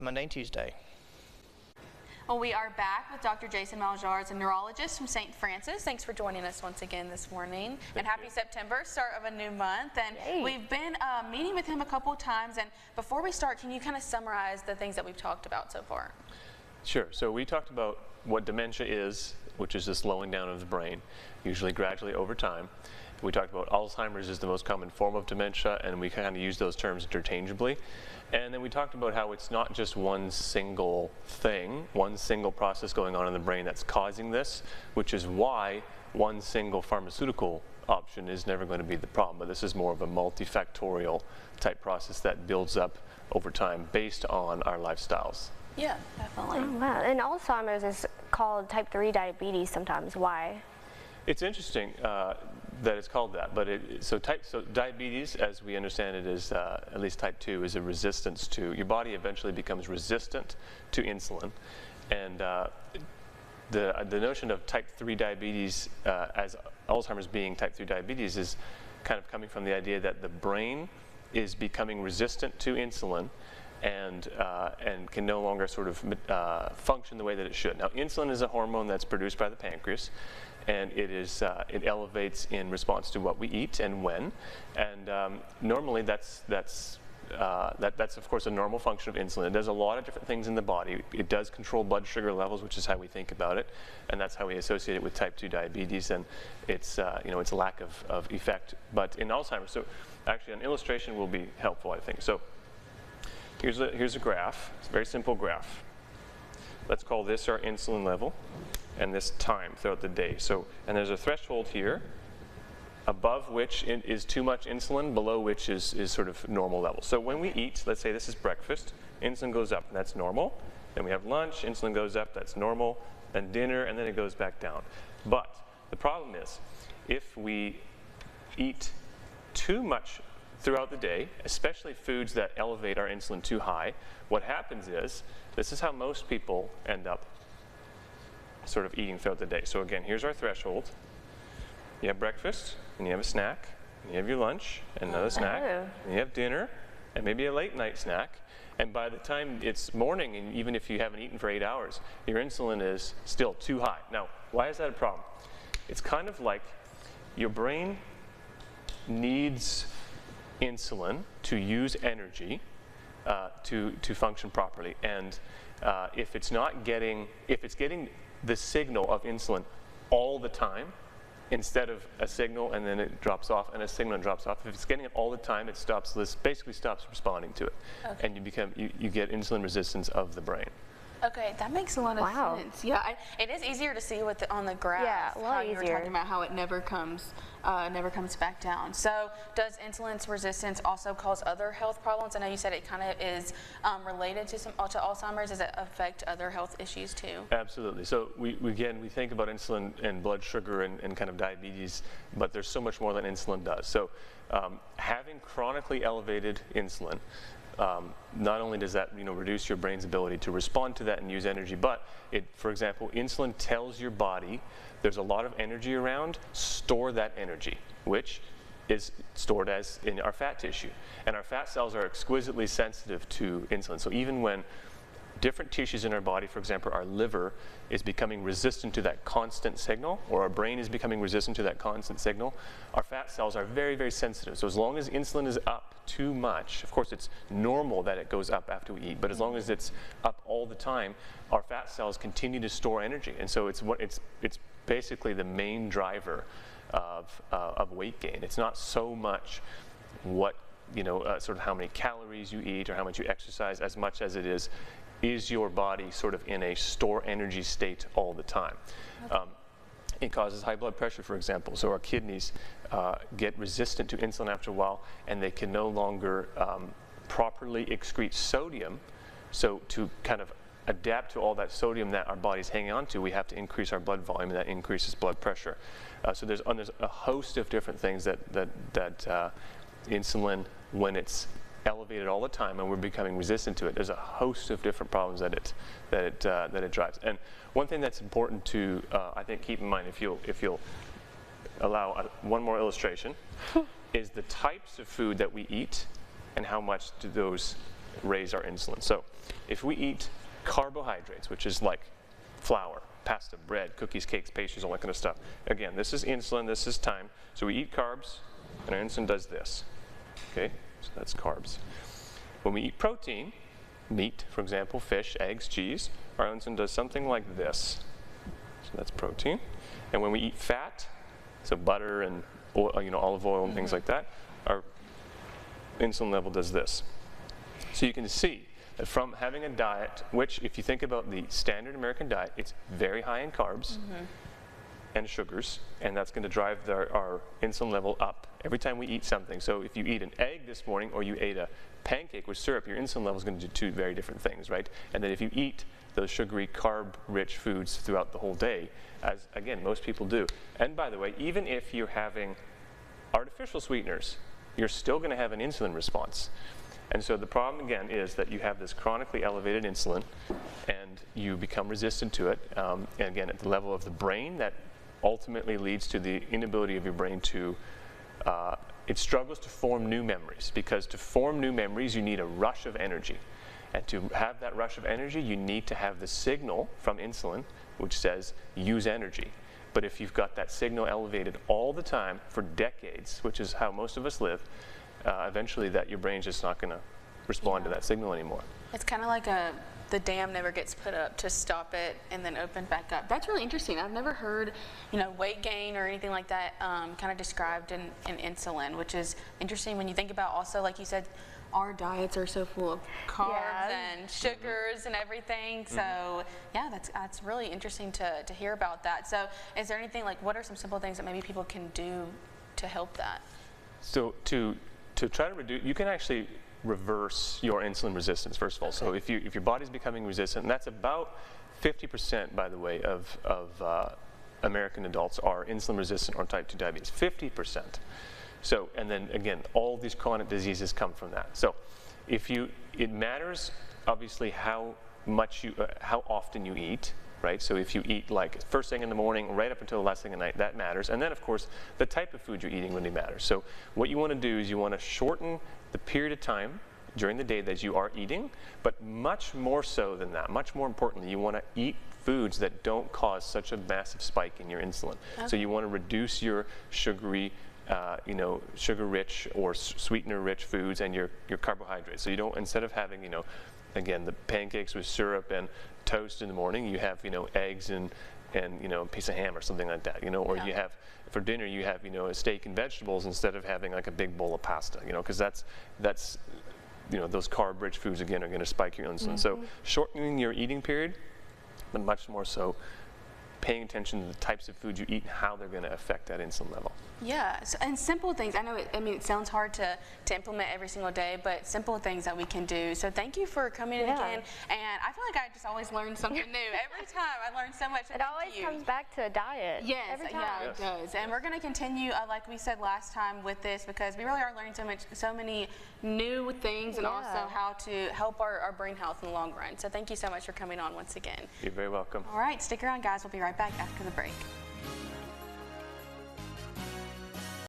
Monday and Tuesday. Well, we are back with Dr. Jason Maljarz, a neurologist from St. Francis. Thanks for joining us once again this morning. And happy September, start of a new month. And we've been meeting with him a couple of times. And before we start, can you kind of summarize the things that we've talked about so far? Sure. So we talked about what dementia is, which is the slowing down of the brain, usually gradually over time. We talked about Alzheimer's is the most common form of dementia, and we kind of use those terms interchangeably. And then we talked about how it's not just one single thing, one single process going on in the brain that's causing this, which is why one single pharmaceutical option is never going to be the problem. But this is more of a multifactorial type process that builds up over time based on our lifestyles. Yeah, definitely. Oh, wow. And Alzheimer's is called type 3 diabetes sometimes. Why? It's interesting that it's called that, but so diabetes, as we understand it, is at least type 2, is a resistance to, your body eventually becomes resistant to insulin, and the notion of type 3 diabetes as Alzheimer's being type 3 diabetes is kind of coming from the idea that the brain is becoming resistant to insulin and can no longer sort of function the way that it should. Now, insulin is a hormone that's produced by the pancreas, and it elevates in response to what we eat and when. And normally that's of course a normal function of insulin. It does a lot of different things in the body. It does control blood sugar levels, which is how we think about it, and that's how we associate it with type 2 diabetes and its its lack of effect. But in Alzheimer's, so actually an illustration will be helpful, I think. So here's a graph. It's a very simple graph. Let's call this our insulin level and this time throughout the day. So, and there's a threshold here above which is too much insulin, below which is sort of normal level. So when we eat, let's say this is breakfast, insulin goes up, and that's normal. Then we have lunch, insulin goes up, that's normal. Then dinner, and then it goes back down. But the problem is, if we eat too much throughout the day, especially foods that elevate our insulin too high, what happens is, this is how most people end up sort of eating throughout the day. So again, here's our threshold. You have breakfast, and you have a snack, and you have your lunch, and another snack, and you have dinner, and maybe a late night snack. And by the time it's morning, and even if you haven't eaten for 8 hours, your insulin is still too high. Now, why is that a problem? It's kind of like your brain needs insulin to use energy to function properly. And if it's getting the signal of insulin all the time, instead of a signal and then it drops off and a signal and drops off, if it's getting it all the time, it basically stops responding to it. Okay. And you get insulin resistance of the brain. Okay, that makes a lot of sense. Yeah, it is easier to see on the graph. Yeah, a lot easier. You were talking about how it never comes back down. So, does insulin resistance also cause other health problems? I know you said it kind of is related to Alzheimer's. Does it affect other health issues too? Absolutely. So we think about insulin and blood sugar and kind of diabetes, but there's so much more than insulin does. So, having chronically elevated insulin. Not only does that reduce your brain's ability to respond to that and use energy, but for example, insulin tells your body there's a lot of energy around, store that energy, which is stored as in our fat tissue. And our fat cells are exquisitely sensitive to insulin. So even when different tissues in our body, for example, our liver is becoming resistant to that constant signal, or our brain is becoming resistant to that constant signal, our fat cells are very, very sensitive. So as long as insulin is up too much, of course it's normal that it goes up after we eat, but as long as it's up all the time, our fat cells continue to store energy. And so it's basically the main driver of weight gain. It's not so much what, sort of how many calories you eat or how much you exercise, as much as it is your body sort of in a store energy state all the time. Okay. It causes high blood pressure, for example. So our kidneys get resistant to insulin after a while, and they can no longer properly excrete sodium. So to kind of adapt to all that sodium that our body's hanging on to, we have to increase our blood volume, and that increases blood pressure. So there's a host of different things that insulin, when it's elevated all the time and we're becoming resistant to it, there's a host of different problems that it drives. And one thing that's important to I think keep in mind, if you'll allow one more illustration, is the types of food that we eat and how much do those raise our insulin. So if we eat carbohydrates, which is like flour, pasta, bread, cookies, cakes, pastries, all that kind of stuff. Again, this is insulin, this is time. So we eat carbs, and our insulin does this. Okay, so that's carbs. When we eat protein, meat, for example, fish, eggs, cheese, our insulin does something like this. So that's protein. And when we eat fat, so butter and oil, olive oil and things like that, our insulin level does this. So you can see that from having a diet, which if you think about the standard American diet, it's very high in carbs and sugars, and that's going to drive our insulin level up every time we eat something. So if you eat an egg this morning or you ate a pancake with syrup, your insulin level is going to do two very different things, right? And then if you eat those sugary, carb-rich foods throughout the whole day, as again, most people do. And by the way, even if you're having artificial sweeteners, you're still going to have an insulin response. And so the problem again is that you have this chronically elevated insulin and you become resistant to it. And again, at the level of the brain, that ultimately leads to the inability of your brain to, it struggles to form new memories, because to form new memories, you need a rush of energy. And to have that rush of energy, you need to have the signal from insulin, which says use energy. But if you've got that signal elevated all the time for decades, which is how most of us live, eventually that your brain's just not going to respond to that signal anymore. It's kind of like the dam never gets put up to stop it and then opened back up. That's really interesting. I've never heard, weight gain or anything like that kind of described in insulin, which is interesting when you think about also, like you said, our diets are so full of carbs and sugars and everything. So yeah, that's really interesting to hear about that. So is there anything, like what are some simple things that maybe people can do to help that? So to try to reduce, you can actually reverse your insulin resistance, first of all. So if your body's becoming resistant, and that's about 50%, by the way, of American adults are insulin resistant or type 2 diabetes, 50%. So, and then again, all these chronic diseases come from that. So it matters obviously how often you eat, right? So if you eat like first thing in the morning, right up until the last thing at night, that matters. And then of course, the type of food you're eating really matters. So what you want to do is you want to shorten the period of time during the day that you are eating, but much more so than that, much more importantly, you want to eat foods that don't cause such a massive spike in your insulin. Okay. So you want to reduce your sugary, sugar-rich or sweetener-rich foods and your carbohydrates. So you don't, instead of having, again, the pancakes with syrup and toast in the morning, you have, eggs and a piece of ham or something like that, or you have, for dinner, you have, a steak and vegetables instead of having like a big bowl of pasta, because that's those carb-rich foods, again, are going to spike your insulin. So shortening your eating period, but much more so paying attention to the types of foods you eat and how they're going to affect that insulin level. Yeah, and simple things. I know, it sounds hard to implement every single day, but simple things that we can do. So thank you for coming in again. And I feel like I just always learn something new. Every time I learn so much. It always comes back to a diet. Yes, every time. Yeah, it does. And we're going to continue, like we said last time, with this, because we really are learning so many new things, and also how to help our brain health in the long run. So thank you so much for coming on once again. You're very welcome. All right, stick around, guys. We'll be right back after the break.